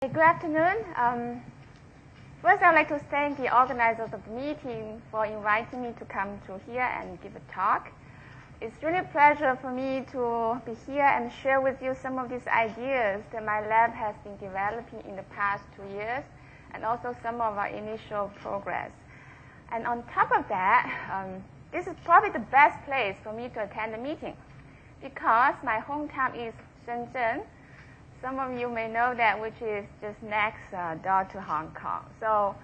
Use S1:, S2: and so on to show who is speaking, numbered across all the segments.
S1: Good afternoon. First, I'd like to thank the organizers of the meeting for inviting me to come to here and give a talk. It's really a pleasure for me to be here and share with you some of these ideas that my lab has been developing in the past 2 years, and also some of our initial progress. And on top of that, this is probably the best place for me to attend the meeting because my hometown is Shenzhen. Some of you may know that, which is just next door to Hong Kong. So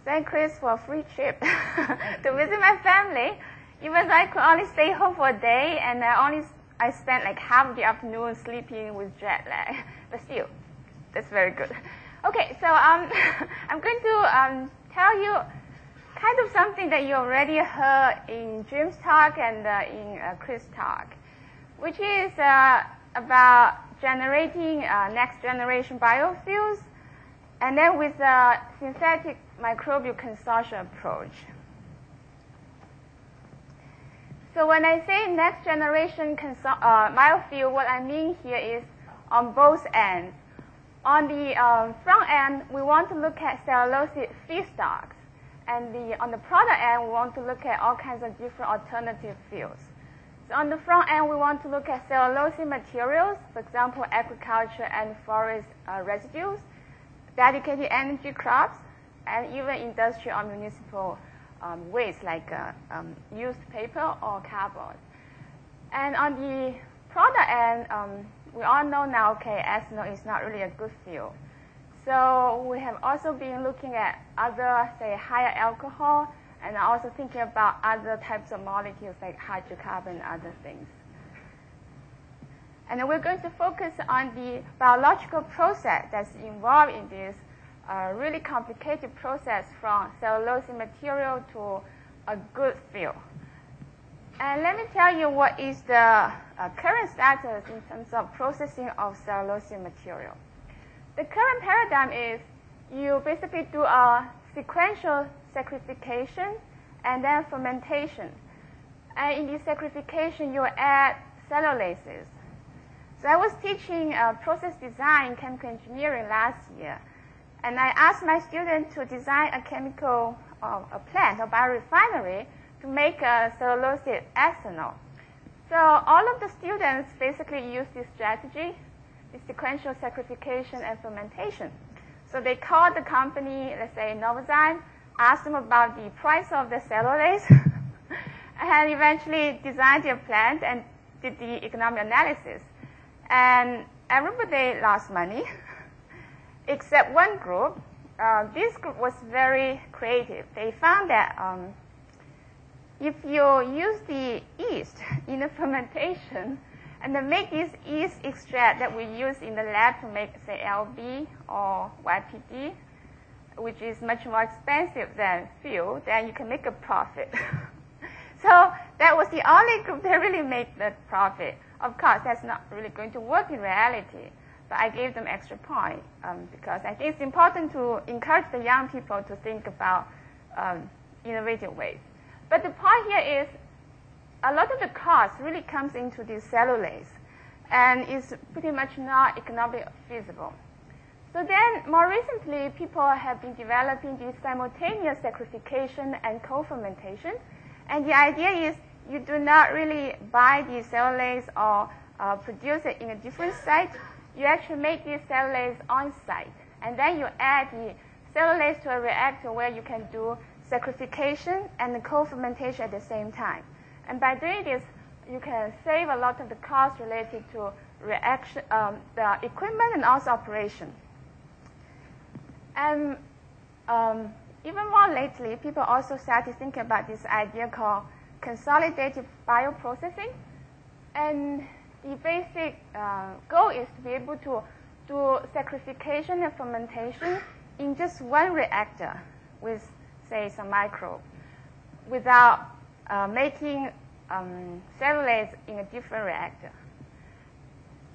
S1: thank Chris for a free trip to visit my family. Even though I could only stay home for a day, and I spent like half the afternoon sleeping with jet lag. But still, that's very good. Okay, so I'm going to tell you kind of something that you already heard in Jim's talk and in Chris' talk, which is about generating next generation biofuels, and then with a synthetic microbial consortium approach. So when I say next generation biofuel, what I mean here is on both ends. On the front end, we want to look at cellulosic feedstocks, and on the product end, we want to look at all kinds of different alternative fuels. So on the front end, we want to look at cellulosic materials, for example, agriculture and forest residues, dedicated energy crops, and even industrial or municipal waste like used paper or cardboard. And on the product end, we all know now, okay, ethanol is not really a good fuel. So we have also been looking at other, say, higher alcohol, and also thinking about other types of molecules like hydrocarbon and other things. And then we're going to focus on the biological process that's involved in this really complicated process from cellulosic material to a good fuel. And let me tell you what is the current status in terms of processing of cellulosic material. The current paradigm is you basically do a sequential saccharification and then fermentation. And in the saccharification, you add cellulases. So I was teaching process design in chemical engineering last year, and I asked my students to design a chemical, a plant, a biorefinery, to make a cellulosic ethanol. So all of the students basically use this strategy, the sequential saccharification and fermentation. So they called the company, let's say Novozymes, asked them about the price of the cellulase, and eventually designed their plant and did the economic analysis. And everybody lost money, except one group. This group was very creative. They found that if you use the yeast in the fermentation, and then make this yeast extract that we use in the lab to make, say, LB or YPD, which is much more expensive than fuel, then you can make a profit. So that was the only group that really made the profit. Of course, that's not really going to work in reality, but I gave them extra point because I think it's important to encourage the young people to think about innovative ways. But the point here is, a lot of the cost really comes into the cellulase, and is pretty much not economically feasible. So then, more recently, people have been developing this simultaneous saccharification and co-fermentation, and the idea is you do not really buy the cellulase or produce it in a different site. You actually make this cellulase on site, and then you add the cellulase to a reactor where you can do saccharification and the co-fermentation at the same time. And by doing this, you can save a lot of the costs related to reaction, the equipment and also operation. And even more lately, people also started thinking about this idea called consolidated bioprocessing. And the basic goal is to be able to do saccharification and fermentation in just one reactor with, say, some microbe, without making cellulase in a different reactor.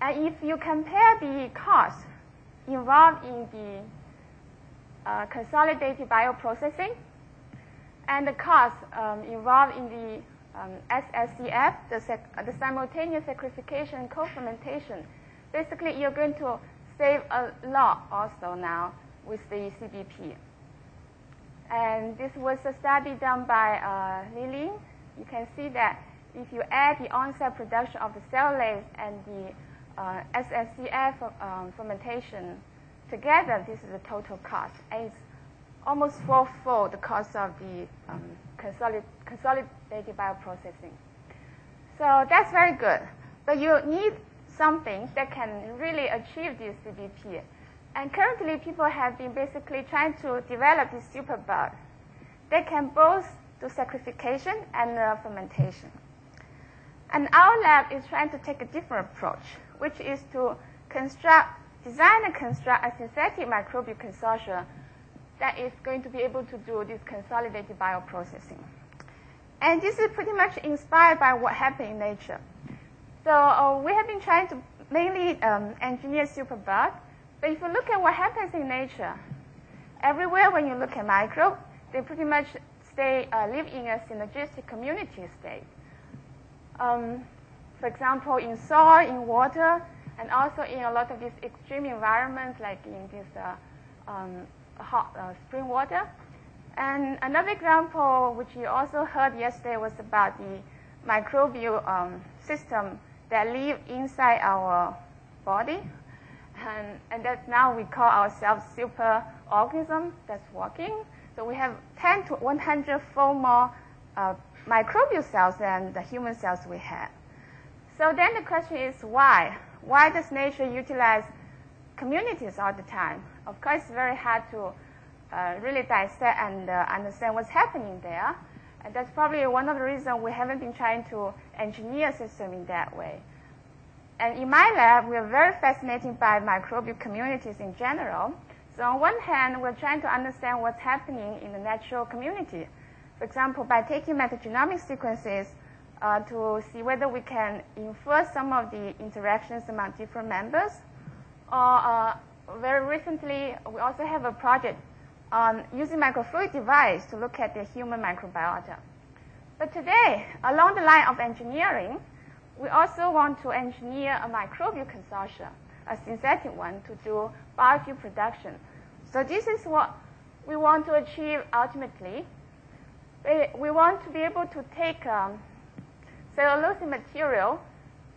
S1: And if you compare the cost involved in the consolidated bioprocessing and the cost involved in the SSCF, the simultaneous saccharification and co-fermentation, basically you're going to save a lot also now with the CBP. And this was a study done by Lilin. You can see that if you add the on-site production of the cellulase and the SSCF fermentation together, this is the total cost. And it's almost fourfold the cost of the consolidated bioprocessing. So that's very good. But you need something that can really achieve this CBP. And currently, people have been basically trying to develop this superbug that can both do saccharification and fermentation. And our lab is trying to take a different approach, which is to design and construct a synthetic microbial consortium that is going to be able to do this consolidated bioprocessing. And this is pretty much inspired by what happened in nature. So we have been trying to mainly engineer superbug. But if you look at what happens in nature, everywhere when you look at microbes, they pretty much live in a synergistic community state. For example, in soil, in water, and also in a lot of these extreme environments, like in this hot spring water. And another example, which you also heard yesterday, was about the microbial system that live inside our body. And that now we call ourselves super organism that's walking. So we have 10 to 100-fold more microbial cells than the human cells we have. So then the question is why? Why does nature utilize communities all the time? Of course, it's very hard to really dissect and understand what's happening there. And that's probably one of the reasons we haven't been trying to engineer a system in that way. And in my lab, we are very fascinated by microbial communities in general. So on one hand, we're trying to understand what's happening in the natural community. For example, by taking metagenomic sequences to see whether we can infer some of the interactions among different members. Or very recently, we also have a project on using microfluidic device to look at the human microbiota. But today, along the line of engineering, we also want to engineer a microbial consortium, a synthetic one, to do biofuel production. So this is what we want to achieve ultimately. We want to be able to take cellulose material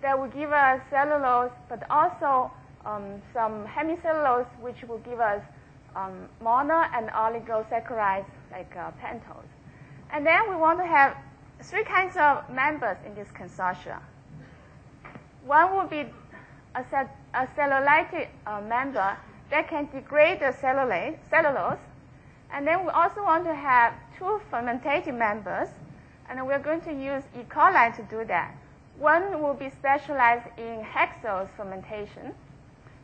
S1: that will give us cellulose, but also some hemicellulose, which will give us mono and oligosaccharides like pentose. And then we want to have three kinds of members in this consortium. One will be a cellulitic member that can degrade the cellulose. And then we also want to have two fermentative members, and we're going to use E. coli to do that. One will be specialized in hexose fermentation,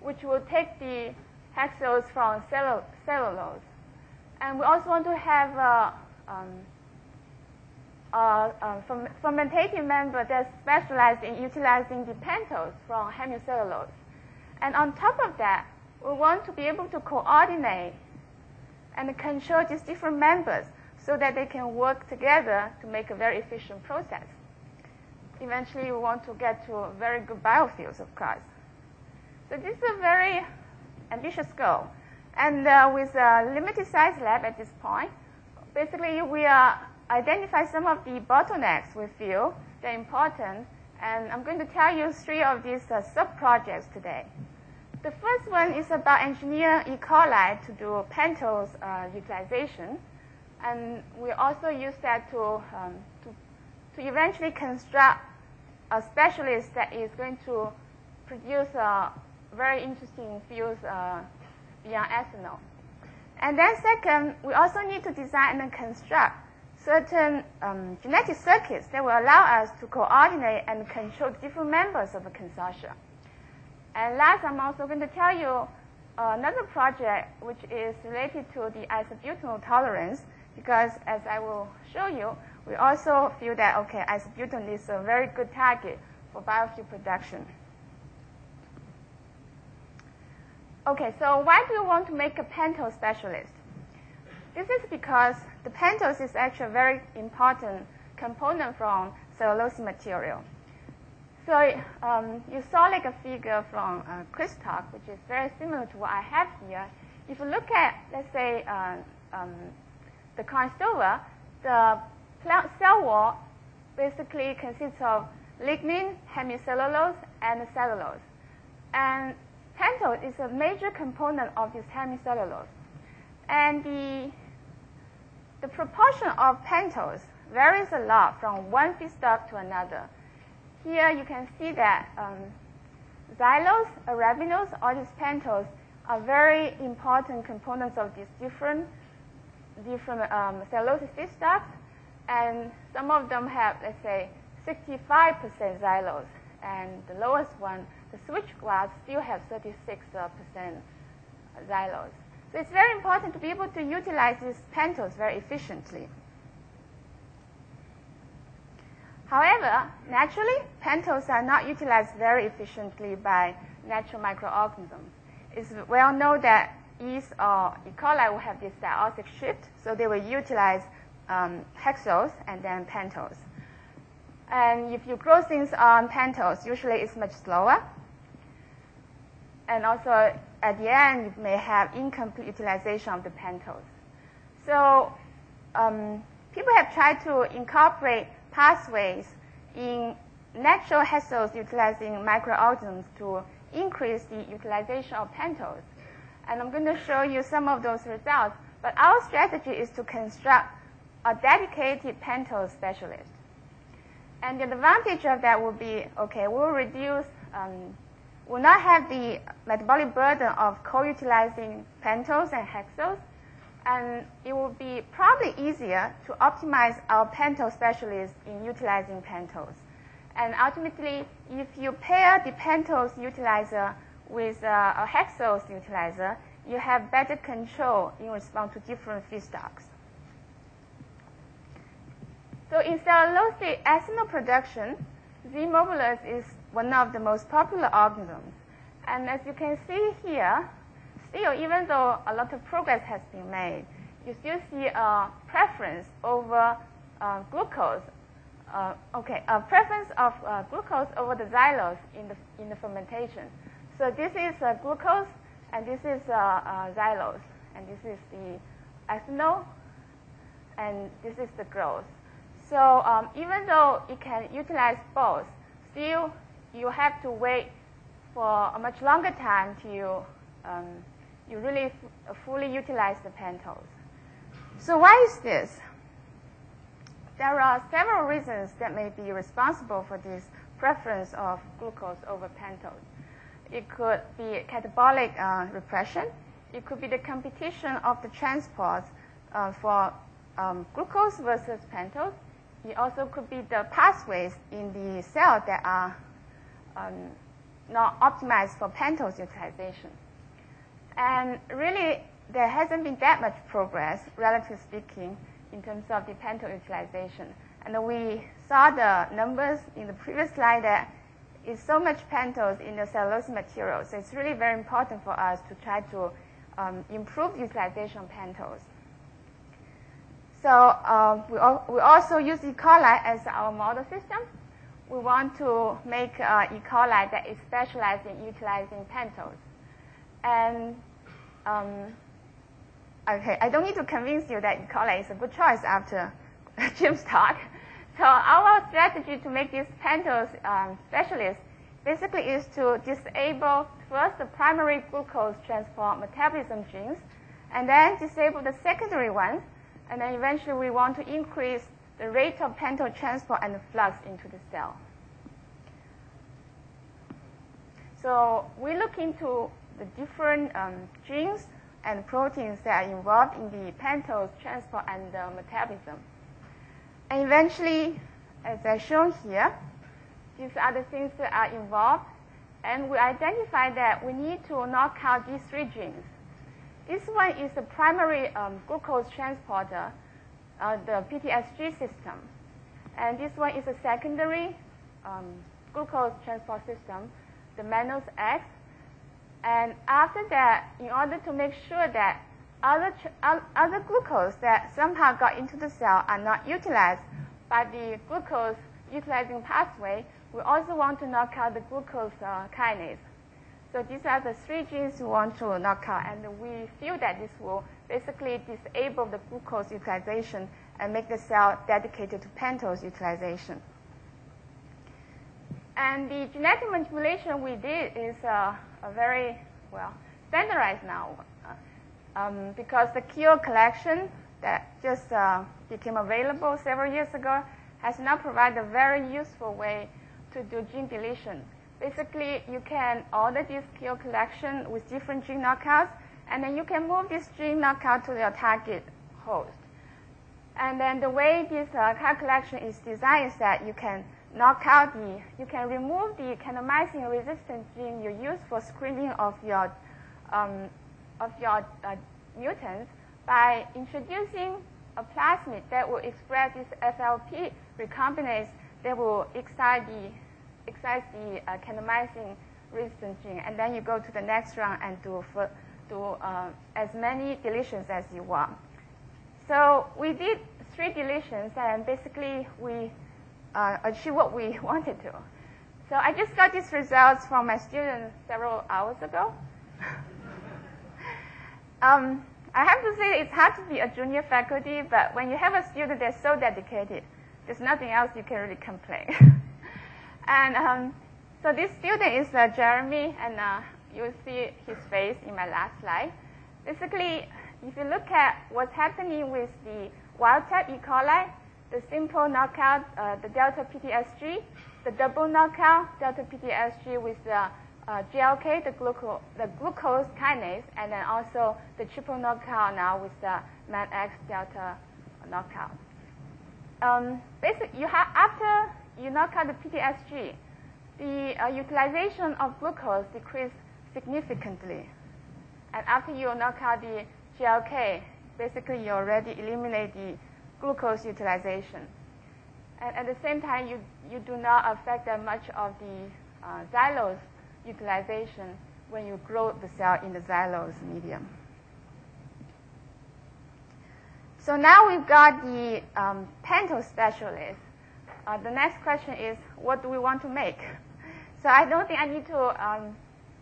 S1: which will take the hexose from cellulose. And we also want to have fermentative member that's specialized in utilizing the pentose from hemicellulose. And on top of that, we want to be able to coordinate and control these different members so that they can work together to make a very efficient process. Eventually, we want to get to very good biofuels, of course. So this is a very ambitious goal. And with a limited size lab at this point, basically we identify some of the bottlenecks we feel that are important. And I'm going to tell you three of these sub-projects today. The first one is about engineering E. coli to do pentose utilization. And we also use that to eventually construct a specialist that is going to produce very interesting fuels beyond ethanol. And then second, we also need to design and construct certain genetic circuits that will allow us to coordinate and control different members of a consortium. And last, I'm also going to tell you another project which is related to the isobutanol tolerance, because as I will show you, we also feel that, okay, isobutanol is a very good target for biofuel production. Okay, so why do you want to make a pentose specialist? This is because the pentose is actually a very important component from cellulose material. So you saw like a figure from Chris' talk, which is very similar to what I have here. If you look at, let's say, the corn stover, the plant cell wall basically consists of lignin, hemicellulose, and cellulose. And pentose is a major component of this hemicellulose. And the proportion of pentose varies a lot from one feedstock to another. Here you can see that xylose, arabinose, all these pentose are very important components of these different cellulose feedstocks, and some of them have, let's say, 65% xylose, and the lowest one, the switch glass, still have 36% xylose. So it's very important to be able to utilize these pentose very efficiently. However, naturally, pentose are not utilized very efficiently by natural microorganisms. It's well known that yeast or E. coli will have this diazoxic shift, so they will utilize hexose and then pentose. And if you grow things on pentose, usually it's much slower. And also, at the end, you may have incomplete utilization of the pentose. So people have tried to incorporate pathways in natural hexose utilizing microorganisms to increase the utilization of pentose. And I'm going to show you some of those results. But our strategy is to construct a dedicated pentose specialist. And the advantage of that will be, okay, we'll reduce, we'll not have the metabolic burden of co-utilizing pentose and hexose, and it will be probably easier to optimize our pentose specialists in utilizing pentose. And ultimately, if you pair the pentose utilizer with a hexose utilizer, you have better control in response to different feedstocks. So in cellulosic ethanol production, Z. mobilus is one of the most popular organisms. And as you can see here, still, even though a lot of progress has been made, you still see a preference over glucose. A preference of glucose over the xylose in the fermentation. So this is glucose, and this is xylose, and this is the ethanol, and this is the growth. So even though it can utilize both, still you have to wait for a much longer time till you really fully utilize the pentose. So why is this? There are several reasons that may be responsible for this preference of glucose over pentose. It could be catabolic repression. It could be the competition of the transports for glucose versus pentose. It also could be the pathways in the cell that are not optimized for pentose utilization. And really, there hasn't been that much progress, relatively speaking, in terms of the pentose utilization. And we saw the numbers in the previous slide that is so much pentose in the cellulose material. So it's really very important for us to try to improve utilization of pentose. So we also use E. coli as our model system. We want to make E. coli that is specialized in utilizing pentose. And okay, I don't need to convince you that E. coli is a good choice after Jim's talk. So our strategy to make this pentose specialist basically is to disable first the primary glucose transport metabolism genes, and then disable the secondary ones, and then eventually we want to increase the rate of pentose transport and the flux into the cell. So we look into the different genes and proteins that are involved in the pentose transport and metabolism. And eventually, as I've shown here, these are the things that are involved. And we identified that we need to knock out these three genes. This one is the primary glucose transporter, the PTSG system. And this one is a secondary glucose transport system, the mannose X. And after that, in order to make sure that other glucose that somehow got into the cell are not utilized by the glucose utilizing pathway, We also want to knock out the glucose kinase. So these are the 3 genes we want to knock out, and we feel that this will basically disable the glucose utilization and make the cell dedicated to pentose utilization. And the genetic manipulation we did is a very, well, standardized now, because the KIO collection that just became available several years ago has now provided a very useful way to do gene deletion. Basically, you can order this KIO collection with different gene knockouts, and then you can move this gene knockout to your target host. And then the way this KIO collection is designed is that you can you can remove the kanamycin resistant gene you use for screening of your mutants by introducing a plasmid that will express this FLP recombinase that will excite the kanamycin resistant gene, and then you go to the next round and do as many deletions as you want. So we did 3 deletions, and basically we achieved what we wanted to. So I just got these results from my students several hours ago. I have to say it's hard to be a junior faculty, but when you have a student that's so dedicated, there's nothing else you can really complain. And so this student is Jeremy, and you'll see his face in my last slide. Basically, if you look at what's happening with the wild-type E. coli, the simple knockout, the delta PTSG, the double knockout, delta PTSG with the GLK, the glucose kinase, and then also the triple knockout now with the MANX delta knockout. Basically, after you knock out the PTSG, the utilization of glucose decreased significantly. And after you knock out the GLK, basically you already eliminate the glucose utilization. And at the same time, you do not affect that much of the xylose utilization when you grow the cell in the xylose medium. So now we've got the pentose specialist. The next question is, what do we want to make? So I don't think I need to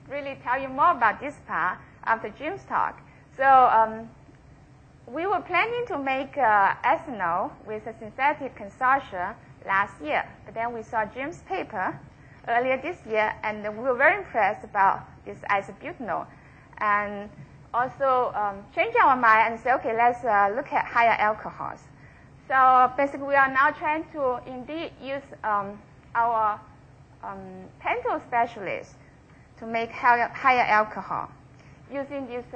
S1: really tell you more about this part after Jim's talk. So we were planning to make ethanol with a synthetic consortia last year, but then we saw Jim's paper earlier this year, and we were very impressed about this isobutanol, and also changed our mind and said, okay, let's look at higher alcohols. So basically, we are now trying to indeed use our pentose specialist to make higher alcohol using this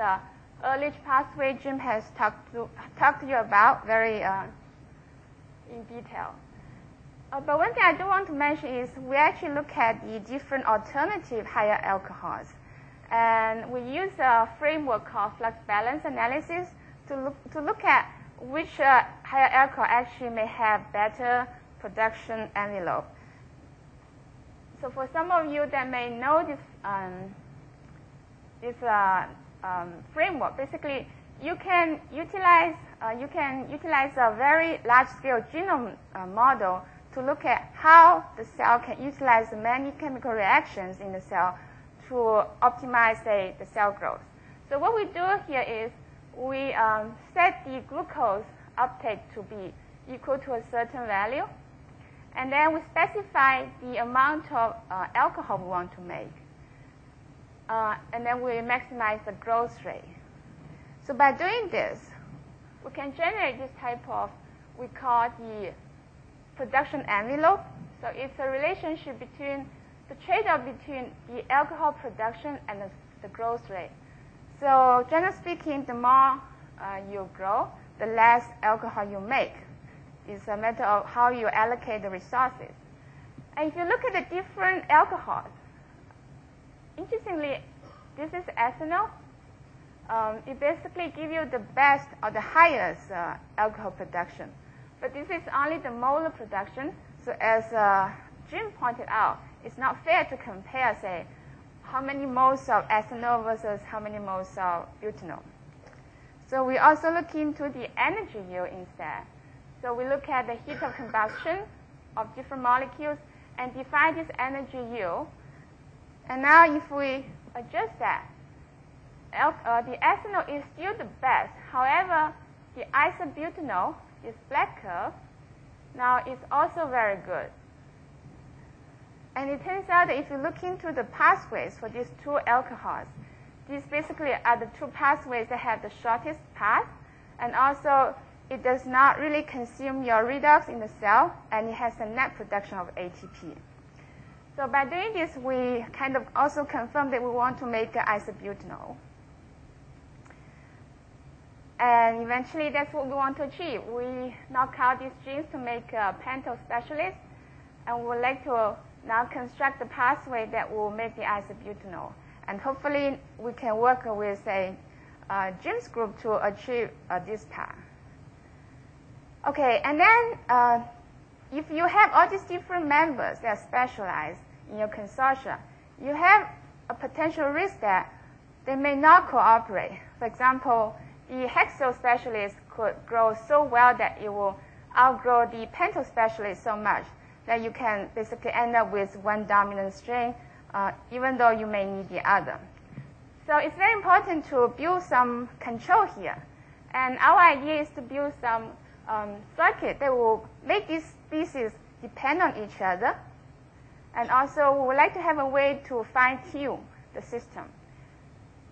S1: early pathway Jim has talked to you about very in detail. But one thing I do want to mention is we actually look at the different alternative higher alcohols. And we use a framework called flux balance analysis to look at which higher alcohol actually may have better production envelope. So for some of you that may know this framework, basically you can utilize a very large-scale genome model to look at how the cell can utilize the many chemical reactions in the cell to optimize, say, the cell growth. So what we do here is we set the glucose uptake to be equal to a certain value, and then we specify the amount of alcohol we want to make. And then we maximize the growth rate. So by doing this, we can generate this type of, we call the production envelope. So it's a relationship between the trade-off between the alcohol production and the growth rate. So generally speaking, the more you grow, the less alcohol you make. It's a matter of how you allocate the resources. And if you look at the different alcohols, interestingly, this is ethanol. It basically gives you the best or the highest alcohol production. But this is only the molar production. So as Jim pointed out, it's not fair to compare, say, how many moles of ethanol versus how many moles of butanol. So we also look into the energy yield instead. So we look at the heat of combustion of different molecules, and define this energy U. And now if we adjust that, the ethanol is still the best. However, the isobutanol, this black curve, now is also very good. And it turns out that if you look into the pathways for these two alcohols, these basically are the two pathways that have the shortest path, and also it does not really consume your redox in the cell, and it has a net production of ATP. So by doing this, we kind of also confirm that we want to make isobutanol. And eventually, that's what we want to achieve. We knock out these genes to make a pentose specialist, and we would like to now construct the pathway that will make the isobutanol. And hopefully, we can work with a Jim's group to achieve this path. Okay, and then if you have all these different members that are specialized in your consortia, you have a potential risk that they may not cooperate. For example, the hexyl specialist could grow so well that it will outgrow the pentose specialist so much that you can basically end up with one dominant strain, even though you may need the other. So it's very important to build some control here. And our idea is to build some circuit that will make these species depend on each other. And also, we would like to have a way to fine-tune the system.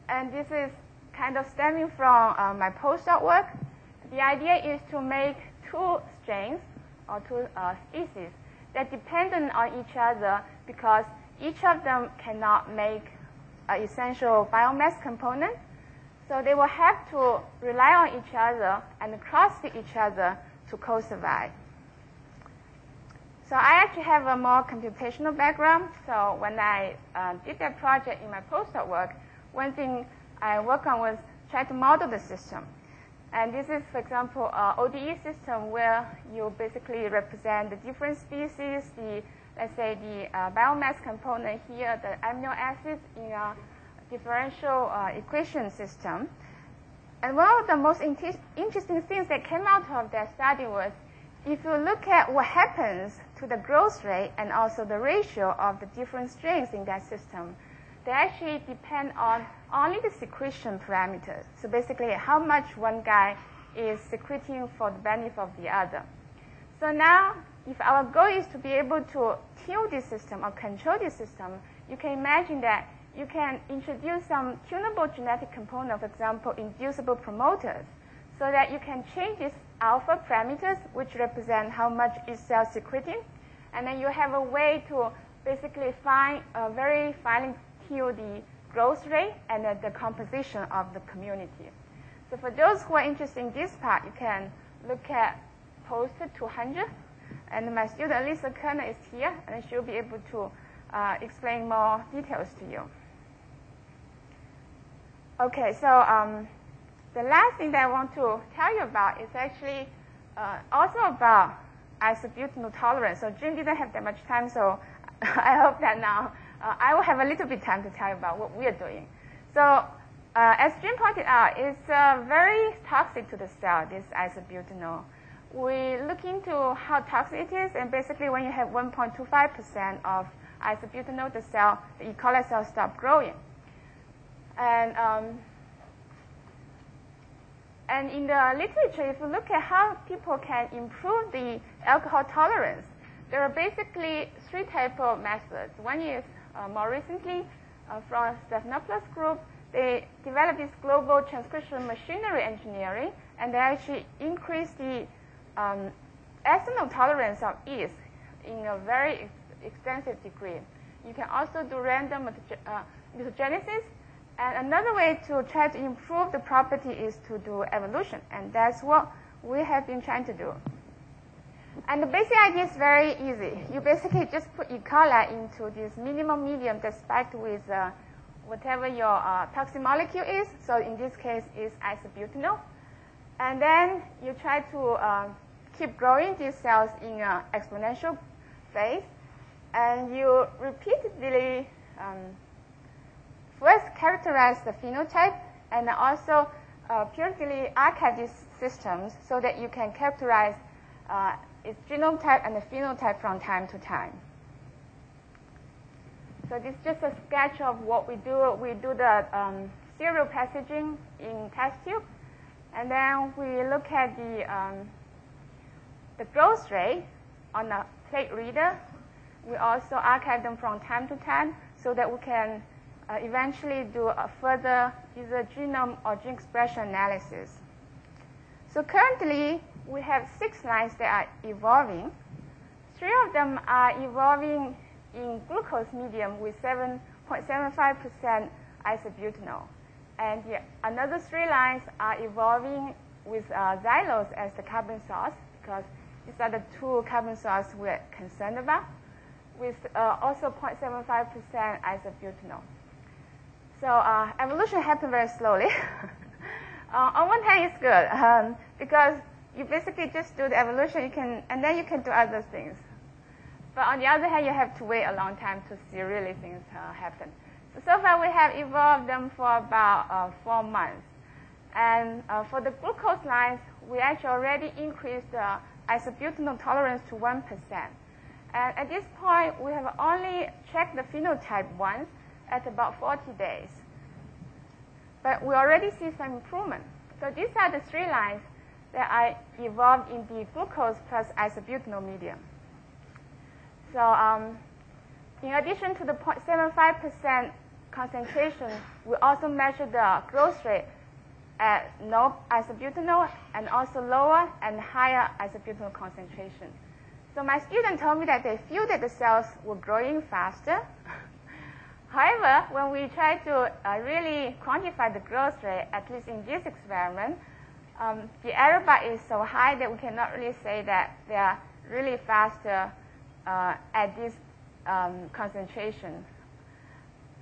S1: And this is kind of stemming from my postdoc work. The idea is to make two strains or two species that depend on each other because each of them cannot make an essential biomass component. So they will have to rely on each other and cross-fit each other to co-survive. So I actually have a more computational background. So when I did that project in my postdoc work, one thing I worked on was try to model the system. And this is, for example, an ODE system where you basically represent the different species, let's say the biomass component here, the amino acids in a differential equation system. And one of the most interesting things that came out of that study was if you look at what happens to the growth rate and also the ratio of the different strains in that system, they actually depend on only the secretion parameters. So basically, how much one guy is secreting for the benefit of the other. So now, if our goal is to be able to tune this system or control this system, you can imagine that you can introduce some tunable genetic component, for example, inducible promoters, so that you can change these alpha parameters, which represent how much each cell is secreting, and then you have a way to basically very finely tune the growth rate and the composition of the community. So for those who are interested in this part, you can look at poster 200. And my student Lisa Kerner is here, and she'll be able to explain more details to you. Okay, so the last thing that I want to tell you about is actually also about isobutanol tolerance. So Jim didn't have that much time, so I hope that now I will have a little bit of time to tell you about what we are doing. So as Jim pointed out, it's very toxic to the cell, this isobutanol. We look into how toxic it is, and basically when you have 1.25% of isobutanol, the E. coli cell stop growing. And in the literature, if you look at how people can improve the alcohol tolerance, there are basically three types of methods. One is more recently from Stephanopoulos group, they developed this global transcription machinery engineering, and they actually increased the ethanol tolerance of yeast in a very extensive degree. You can also do random mutagenesis. And another way to try to improve the property is to do evolution. And that's what we have been trying to do. And the basic idea is very easy. You basically just put E. coli into this minimum medium that's packed with whatever your toxic molecule is. So in this case, it's isobutanol. And then you try to keep growing these cells in an exponential phase. And you repeatedly first characterize the phenotype and also periodically archive these systems so that you can characterize its genome type and the phenotype from time to time. So this is just a sketch of what we do. We do the serial passaging in test tube, and then we look at the growth rate on a plate reader. We also archive them from time to time so that we can eventually do a further either genome or gene expression analysis. So currently, we have 6 lines that are evolving. 3 of them are evolving in glucose medium with 7.75% isobutanol. And another 3 lines are evolving with xylose as the carbon source, because these are the 2 carbon sources we're concerned about, with also 0.75% isobutanol. So evolution happened very slowly. On one hand, it's good because you basically just do the evolution, and then you can do other things. But on the other hand, you have to wait a long time to see really things happen. So far, we have evolved them for about 4 months. And for the glucose lines, we actually already increased the isobutanol tolerance to 1%. And at this point, we have only checked the phenotype once at about 40 days. But we already see some improvement. So these are the 3 lines that are evolved in the glucose plus isobutanol medium. So in addition to the 0.75% concentration, we also measure the growth rate at no isobutanol and also lower and higher isobutanol concentration. So my student told me that they feel that the cells were growing faster. However, when we try to really quantify the growth rate, at least in this experiment, the error bar is so high that we cannot really say that they are really faster at this concentration.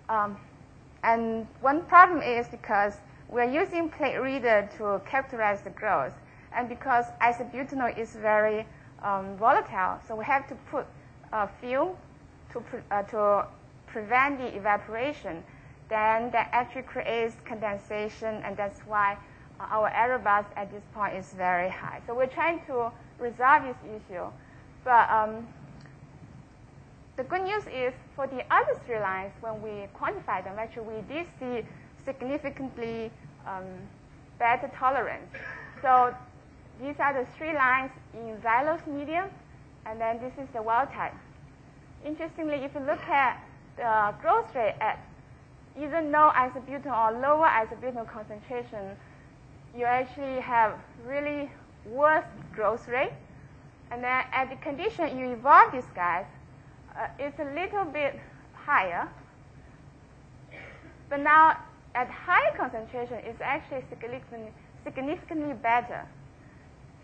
S1: And one problem is because we're using plate reader to characterize the growth, and because isobutanol is very volatile, so we have to put film to prevent the evaporation. Then that actually creates condensation, and that's why our error bars at this point is very high. So we're trying to resolve this issue. But the good news is for the other 3 lines, when we quantify them, actually we did see significantly better tolerance. So these are the 3 lines in xylose medium, and then this is the wild type. Interestingly, if you look at the growth rate at either no isobutanol or lower isobutanol concentration, you actually have really worse growth rate. And then at the condition you evolve these guys, it's a little bit higher. But now at higher concentration, it's actually significantly better.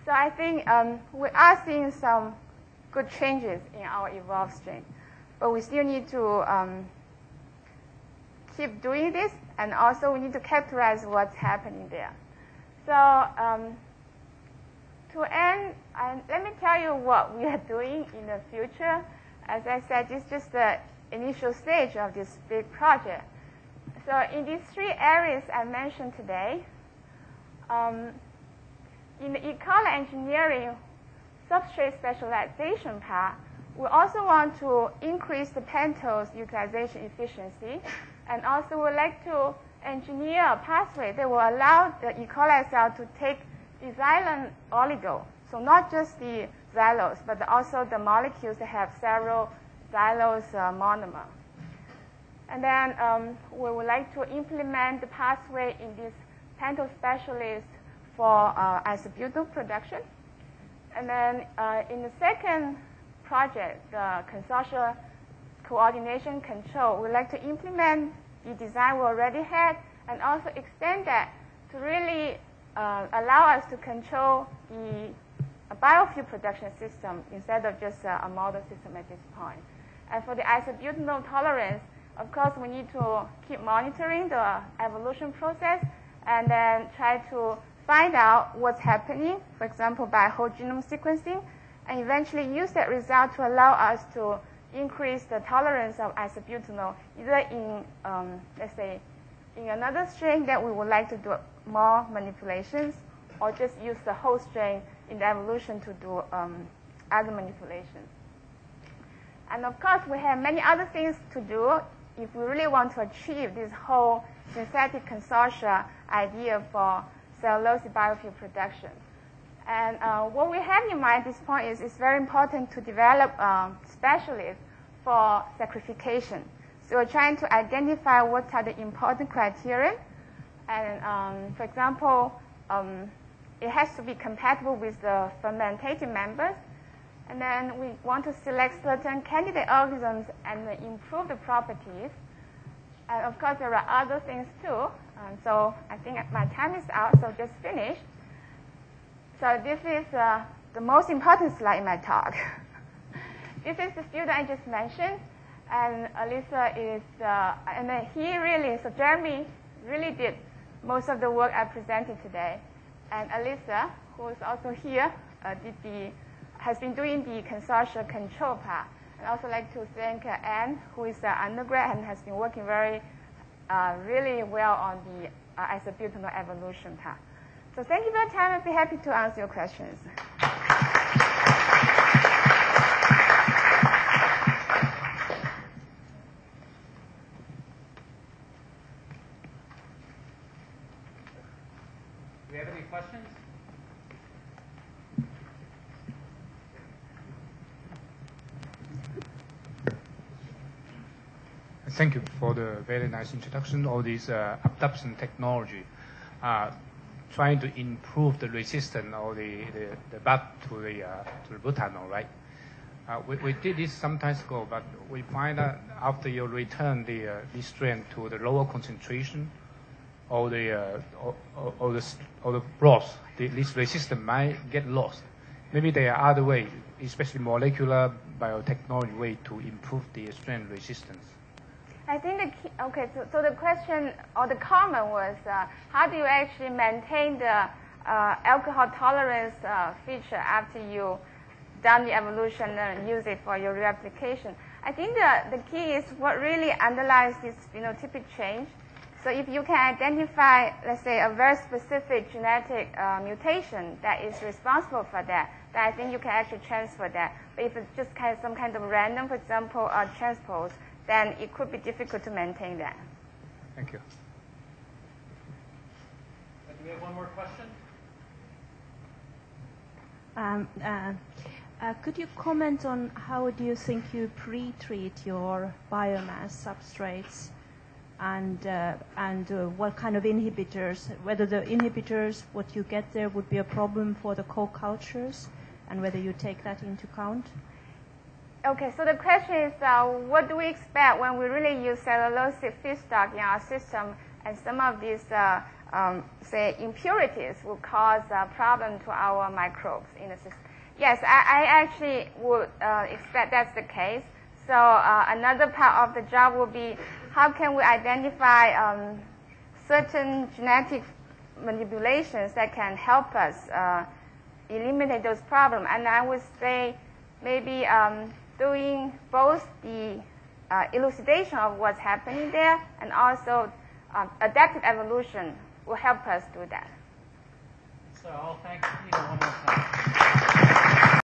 S1: So I think we are seeing some good changes in our evolved strain. But we still need to keep doing this, and also we need to characterize what's happening there. So to end, let me tell you what we are doing in the future. As I said, this is just the initial stage of this big project. So in these 3 areas I mentioned today, in the E. coli engineering substrate specialization part, we also want to increase the pentose utilization efficiency, and also would like to engineer a pathway that will allow the E. coli cell to take the xylene oligo. So not just the xylose, but also the molecules that have several xylose monomer. And then we would like to implement the pathway in this pentose specialist for isobutanol production. And then in the second project, the consortium coordination control, we'd like to implement the design we already had and also extend that to really allow us to control the biofuel production system instead of just a model system at this point. And for the isobutanol tolerance, of course, we need to keep monitoring the evolution process and then try to find out what's happening, for example, by whole genome sequencing, and eventually use that result to allow us to increase the tolerance of isobutanol, either in, let's say, in another strain that we would like to do more manipulations, or just use the whole strain in the evolution to do other manipulations. And of course, we have many other things to do if we really want to achieve this whole synthetic consortia idea for cellulosic biofuel production. And what we have in mind at this point is it's very important to develop specialists for sacrification. So we're trying to identify what are the important criteria. And for example, it has to be compatible with the fermentative members. And then we want to select certain candidate organisms and improve the properties. And of course, there are other things too. So I think my time is out, so just finish. So this is the most important slide in my talk. This is the student I just mentioned. And Alyssa is, and then so Jeremy really did most of the work I presented today. And Alyssa, who is also here, has been doing the consortia control part. And I also like to thank Anne, who is an undergrad and has been working really well on the isobutanol evolution part. So thank you for your time. I'd be happy to answer your questions.
S2: Do we have any questions?
S3: Thank you for the very nice introduction of this absorption technology, trying to improve the resistance of the bud to the butanol, right? We did this some time ago, but we find that after you return the strain to the lower concentration, or the broth, this resistance might get lost. Maybe there are other ways, especially molecular biotechnology way to improve the strain resistance.
S1: I think the key, so the question or the comment was how do you actually maintain the alcohol tolerance feature after you done the evolution and use it for your reapplication? I think the key is what really underlies this phenotypic change. So if you can identify, let's say, a very specific genetic mutation that is responsible for that, then I think you can actually transfer that. But if it's just some kind of random, for example, transpose, then it could be difficult to maintain that.
S3: Thank you.
S2: Do we have one more question?
S4: Could you comment on how do you think you pre-treat your biomass substrates, and what kind of inhibitors, whether the inhibitors, what you get there would be a problem for the co-cultures, and whether you take that into account?
S1: Okay, so the question is, what do we expect when we really use cellulosic feedstock in our system, and some of these, say, impurities will cause a problem to our microbes in the system? Yes, I actually would expect that's the case. So another part of the job will be how can we identify certain genetic manipulations that can help us eliminate those problems. And I would say maybe doing both the elucidation of what's happening there and also adaptive evolution will help us do that.
S2: So I'll thank you one more time.